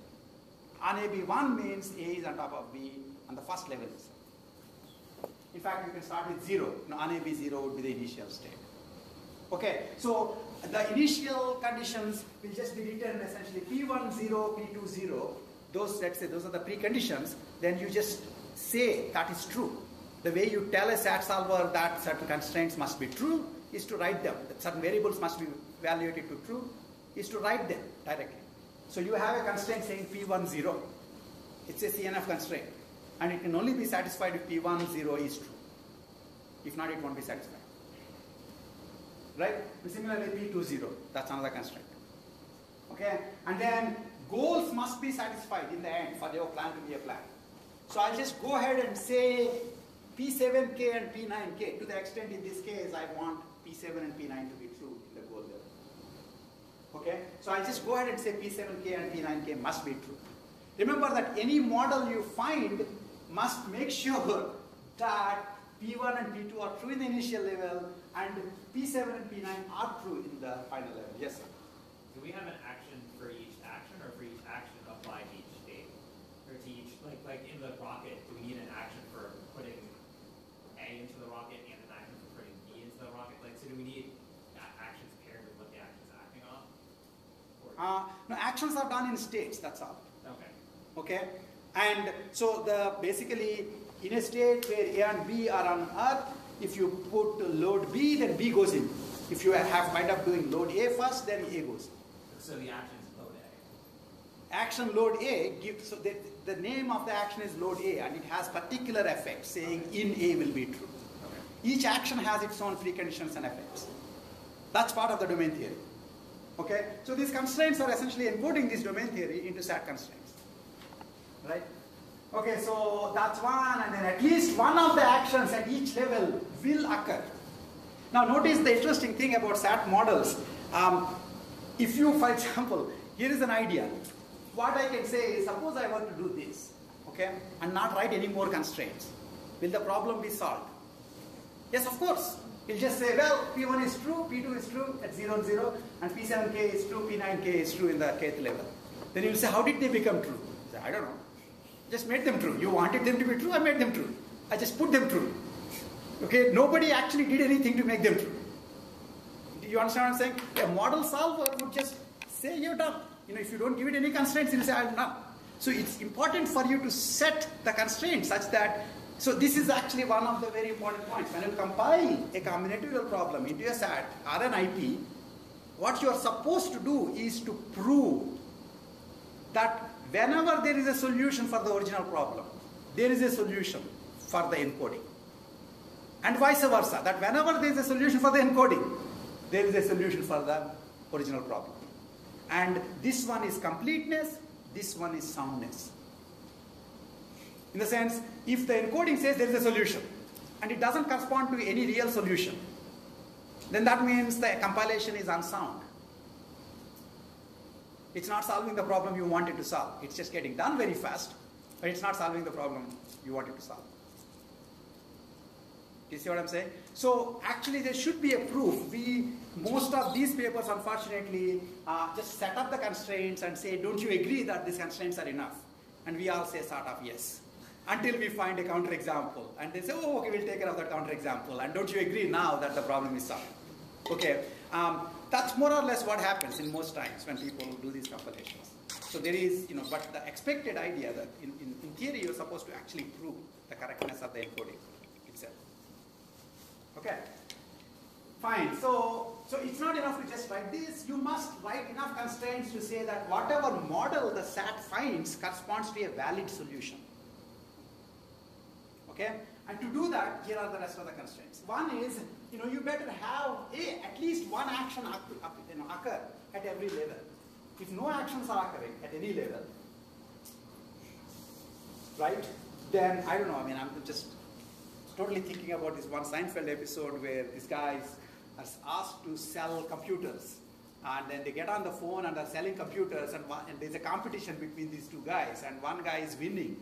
On AB1 means A is on top of B on the first level. In fact, you can start with 0. Now, on AB0 would be the initial state. Okay, so the initial conditions will just be written essentially P10, P20. Those, let's say, those are the preconditions. Then you just say that is true. The way you tell a SAT solver that certain constraints must be true is to write them. That certain variables must be evaluated to true is to write them directly. So you have a constraint saying P10. It's a CNF constraint. And it can only be satisfied if P10 is true. If not, it won't be satisfied. Right? And similarly, P20, that's another constraint. Okay? And then goals must be satisfied in the end for your plan to be a plan. So I'll just go ahead and say P7K and P9K. To the extent in this case, I want P7 and P9 to be true in the goal level. Okay? So I'll just go ahead and say P7K and P9K must be true. Remember that any model you find must make sure that P1 and P2 are true in the initial level and P7 and P9 are true in the final level. Yes, sir? Do we have an action for each action, or for each action apply to each state? Or to each, like in the rocket, do we need an action for putting A into the rocket and an action for putting B into the rocket? Like, so do we need actions paired with what the action is acting on? No, actions are done in states, that's all. Okay. Okay? And so basically in a state where A and B are on Earth, if you put load B, then B goes in. If you wind up doing load A first, then A goes in. So the action is load A. Action load A gives, so the name of the action is load A and it has particular effects saying in A will be true. Okay. Each action has its own preconditions and effects. That's part of the domain theory. Okay? So these constraints are essentially encoding this domain theory into SAT constraints. Right? Okay, so that's one, and then at least one of the actions at each level will occur. Now notice the interesting thing about SAT models. If you, for example, here is an idea. What I can say is, suppose I were to do this, okay, and not write any more constraints. Will the problem be solved? Yes, of course. You'll just say, well, P1 is true, P2 is true at 0 and 0, and P7K is true, P9K is true in the kth level. Then you'll say, how did they become true? You say, I don't know. Just made them true. You wanted them to be true, I made them true. I just put them true. Okay, nobody actually did anything to make them true. Do you understand what I'm saying? A model solver would just say you're done. If you don't give it any constraints, it'll say I'm done. So it's important for you to set the constraints such that, so this is actually one of the very important points. When you compile a combinatorial problem into a SAT or an IP, what you are supposed to do is to prove that whenever there is a solution for the original problem, there is a solution for the encoding. And vice versa, that whenever there is a solution for the encoding, there is a solution for the original problem. And this one is completeness, this one is soundness. In the sense, if the encoding says there is a solution, and it doesn't correspond to any real solution, then that means the compilation is unsound. It's not solving the problem you wanted to solve. It's just getting done very fast, but it's not solving the problem you want it to solve. You see what I'm saying? So actually there should be a proof. Most of these papers, unfortunately, just set up the constraints and say, don't you agree that these constraints are enough? And we all say sort of yes. Until we find a counterexample. And they say, oh, okay, we'll take care of that counterexample. And don't you agree now that the problem is solved? Okay, that's more or less what happens in most times when people do these compilations. So there is, but the expected idea that in theory you're supposed to actually prove the correctness of the encoding itself. Okay, fine. So it's not enough to just write this. You must write enough constraints to say that whatever model the SAT finds corresponds to a valid solution. Okay, and to do that, here are the rest of the constraints. One is, you better have at least one action occur at every level. If no actions are occurring at any level, right, then I don't know, I'm just totally thinking about this one Seinfeld episode where these guys are asked to sell computers. And then they get on the phone and are selling computers, and there's a competition between these two guys, and one guy is winning.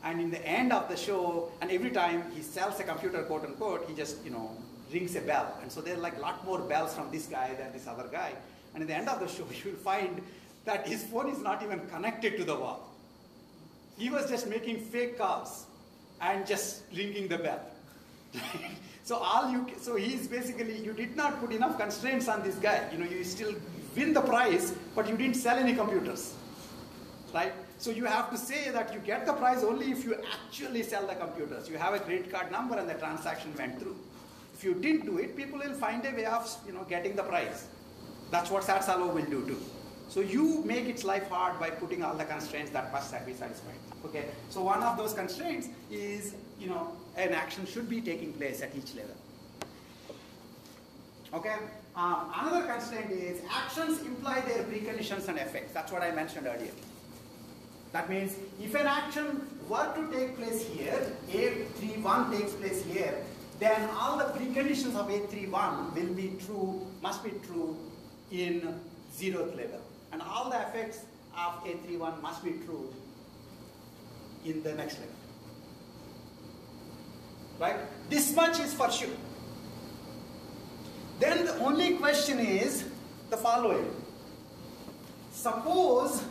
And in the end of the show, and every time he sells a computer, quote unquote, he just, rings a bell. And so there are like a lot more bells from this guy than this other guy. And at the end of the show, you will find that his phone is not even connected to the wall. He was just making fake calls and just ringing the bell. So he's basically, you did not put enough constraints on this guy. You still win the prize, but you didn't sell any computers, right? So you have to say that you get the prize only if you actually sell the computers. You have a credit card number and the transaction went through. If you didn't do it, people will find a way of, getting the prize. That's what SAT solver will do too. So you make its life hard by putting all the constraints that must be satisfied. Okay. So one of those constraints is, an action should be taking place at each level. Okay. Another constraint is actions imply their preconditions and effects. That's what I mentioned earlier. That means if an action were to take place here, A31 takes place here, then all the preconditions of A31 will be true, must be true in 0th level. And all the effects of A31 must be true in the next level. Right? This much is for sure. Then the only question is the following. Suppose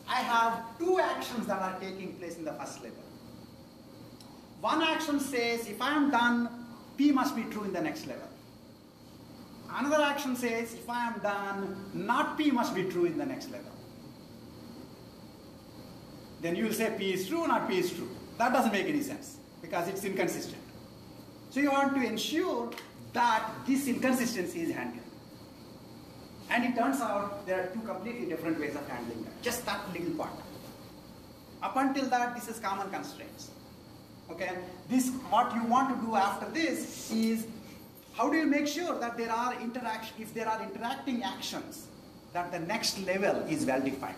I have two actions that are taking place in the first level. One action says, if I am done, P must be true in the next level. Another action says, if I am done, not P must be true in the next level. Then you will say P is true, not P is true. That doesn't make any sense because it's inconsistent. So you want to ensure that this inconsistency is handled. And it turns out there are two completely different ways of handling that. Just that little part. Up until that, this is common constraints. Okay? What you want to do after this is, how do you make sure that there are if there are interacting actions, that the next level is well defined?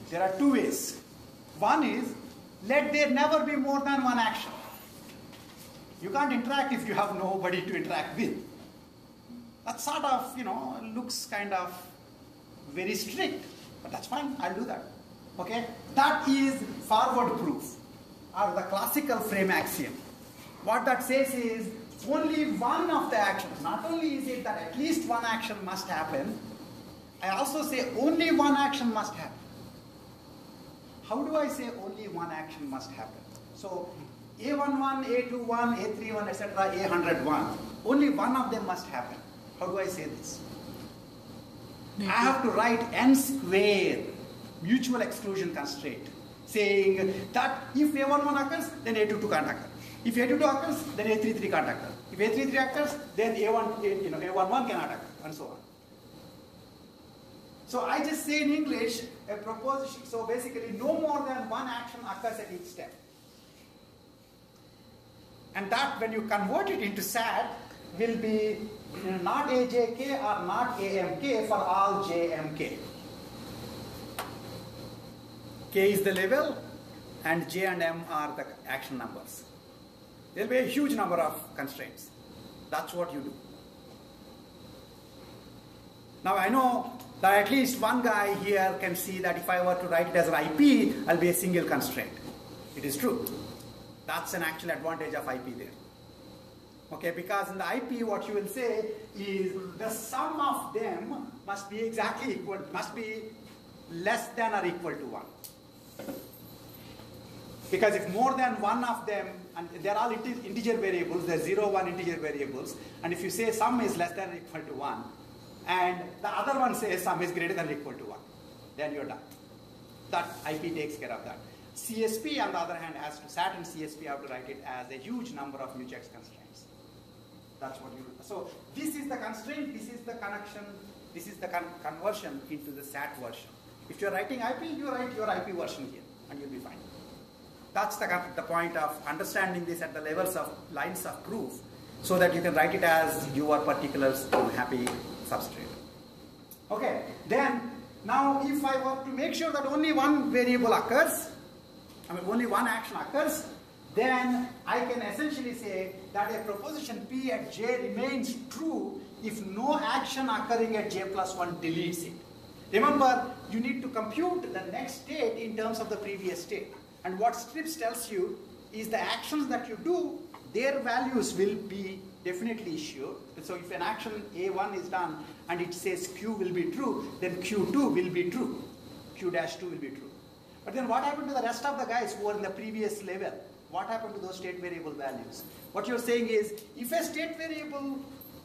There are two ways. One is, let there never be more than one action. You can't interact if you have nobody to interact with. That sort of, looks kind of very strict, but that's fine, I'll do that. Okay? That is forward proof, or the classical frame axiom. What that says is, only one of the actions, not only is it that at least one action must happen, I also say only one action must happen. How do I say only one action must happen? So, A11, A21, A31, etc., A101, only one of them must happen. How do I say this? I have to write n square mutual exclusion constraint, saying that if A11 occurs, then A22 can't occur. If A22 occurs, then A33 can't occur. If A33 occurs, then A11 cannot occur, and so on. So I just say in English a proposition. So basically, no more than one action occurs at each step. And that, when you convert it into SAT, will be not AJK or not AMK for all JMK. K is the level, and J and M are the action numbers. There will be a huge number of constraints. That's what you do. Now I know that at least one guy here can see that if I were to write it as an IP, I'll be a single constraint. It is true. That's an actual advantage of IP there. Okay, because in the IP, what you will say is the sum of them must be exactly equal, must be less than or equal to 1. Because if more than one of them, and they're all integer variables, they're 0, 1 integer variables, and if you say sum is less than or equal to 1, and the other one says sum is greater than or equal to 1, then you're done. That IP takes care of that. CSP, on the other hand, has to, SAT and CSP have to write it as a huge number of mutex constraints. That's what you, so this is the constraint, this is the connection, this is the conversion into the SAT version. If you're writing IP, you write your IP version here, and you'll be fine. That's the point of understanding this at the levels of lines of proof, so that you can write it as your particular happy substrate. Okay, then now if I were to make sure that only one variable occurs, only one action occurs, then I can essentially say that a proposition P at J remains true if no action occurring at J plus 1 deletes it. Remember, you need to compute the next state in terms of the previous state. And what strips tells you is the actions that you do, their values will be definitely sure. So if an action A1 is done and it says Q will be true, then Q2 will be true. Q-2 will be true. But then what happened to the rest of the guys who were in the previous level? What happened to those state variable values? What you're saying is, if a state variable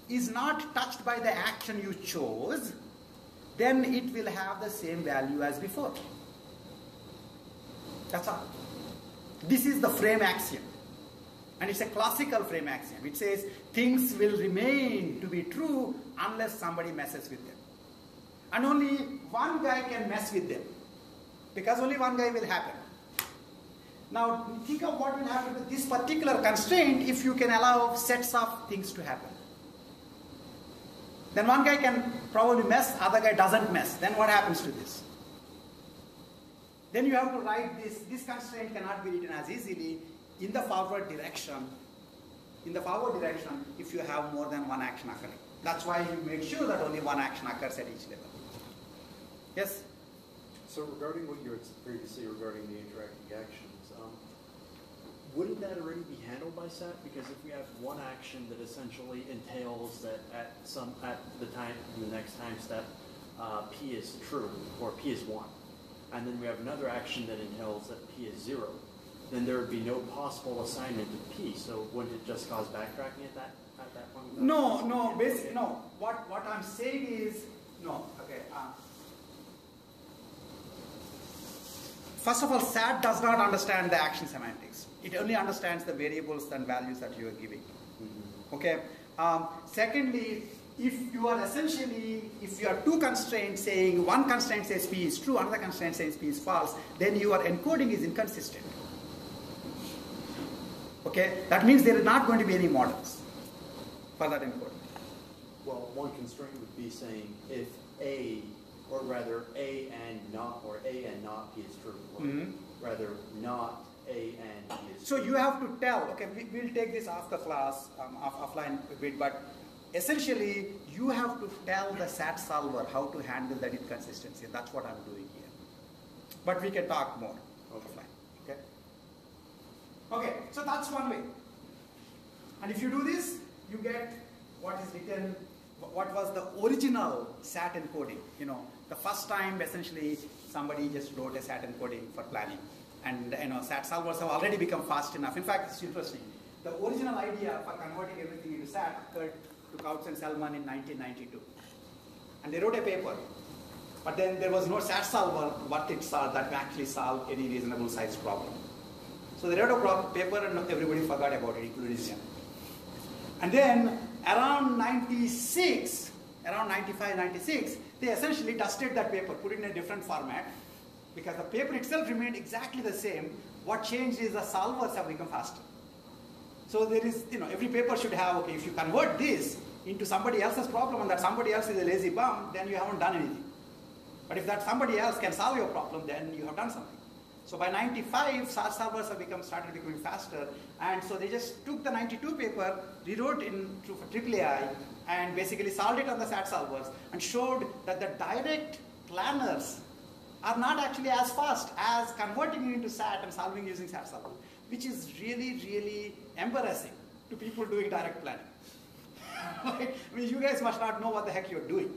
is not touched by the action you chose, then it will have the same value as before. That's all. This is the frame axiom. And it's a classical frame axiom. It says things will remain to be true unless somebody messes with them. And only one guy can mess with them, because only one guy will happen. Now think of what will happen with this particular constraint if you can allow sets of things to happen. Then one guy can probably mess, other guy doesn't mess. Then what happens to this? Then you have to write this. This constraint cannot be written as easily in the forward direction. In the forward direction, if you have more than one action occurring. That's why you make sure that only one action occurs at each level. Yes? So regarding what you were previously regarding the interacting actions, wouldn't that already be handled by SAT? Because if we have one action that essentially entails that at the next time step, P is true or P is 1, and then we have another action that entails that P is 0, then there would be no possible assignment of P. So wouldn't it just cause backtracking at that point? No. Basically, no. What I'm saying is no. Okay. First of all, SAT does not understand the action semantics. It only understands the variables and values that you are giving. Mm-hmm. Okay. Secondly, if you are two constraints saying one constraint says P is true, another constraint says P is false, then your encoding is inconsistent. Okay. That means there is not going to be any models for that encoding. Well, one constraint would be saying if A, or rather A and not P is true, or rather not A and P is so true. you have to tell, okay, we'll take this off the class, offline a bit, but essentially you have to tell the SAT solver how to handle that inconsistency. That's what I'm doing here. But we can talk more offline, okay? Okay, so that's one way. And if you do this, you get what is written, what was the original SAT encoding. You know, the first time essentially somebody just wrote a SAT encoding for planning. And SAT solvers have already become fast enough. In fact, it's interesting. The original idea for converting everything into SAT occurred to Couch and Selman in 1992. And they wrote a paper. But then there was no SAT solver worth its salt that can actually solve any reasonable sized problem. So they wrote a paper and everybody forgot about it, including them. And then around 96, around 95, 96, they essentially dusted that paper, put it in a different format, because the paper itself remained exactly the same. What changed is the solvers have become faster. So there is, every paper should have, okay, if you convert this into somebody else's problem and that somebody else is a lazy bum, then you haven't done anything. But if that somebody else can solve your problem, then you have done something. So by 95, SAS servers started becoming faster, and so they just took the 92 paper, rewrote in for AAAI, and basically solved it on the SAT solvers, and showed that the direct planners are not actually as fast as converting it into SAT and solving using SAT solvers, which is really, really embarrassing to people doing direct planning. Right? I mean, you guys must not know what the heck you're doing,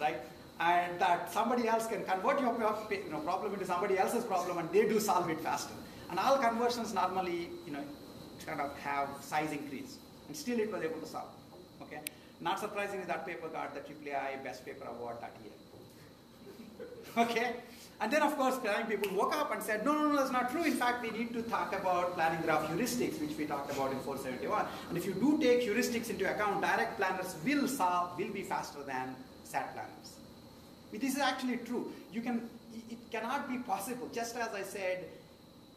right? And that somebody else can convert your problem into somebody else's problem, and they do solve it faster. And all conversions normally, kind of have size increase, and still it was able to solve. Okay, not surprisingly, that paper got the AAAI Best Paper Award that year. Okay, and then of course, planning people woke up and said, no, that's not true. In fact, we need to talk about planning graph heuristics, which we talked about in 471. And if you do take heuristics into account, direct planners will be faster than SAT planners. This is actually true. It cannot be possible. Just as I said,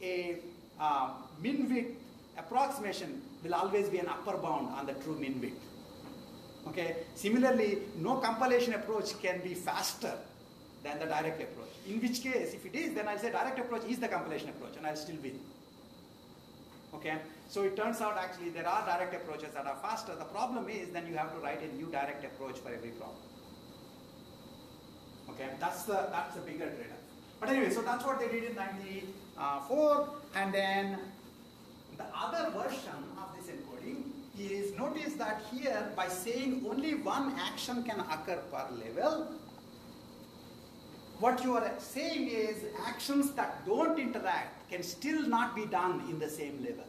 a min-width approximation will always be an upper bound on the true min-width. Okay. Similarly, no compilation approach can be faster than the direct approach. In which case, if it is, then I'll say direct approach is the compilation approach, and I'll still win. Okay. So it turns out actually there are direct approaches that are faster. The problem is then you have to write a new direct approach for every problem. Okay, that's the bigger trade-off. But anyway, so that's what they did in 94, and then the other version of this encoding is, notice that here by saying only one action can occur per level, what you are saying is actions that don't interact can still not be done in the same level.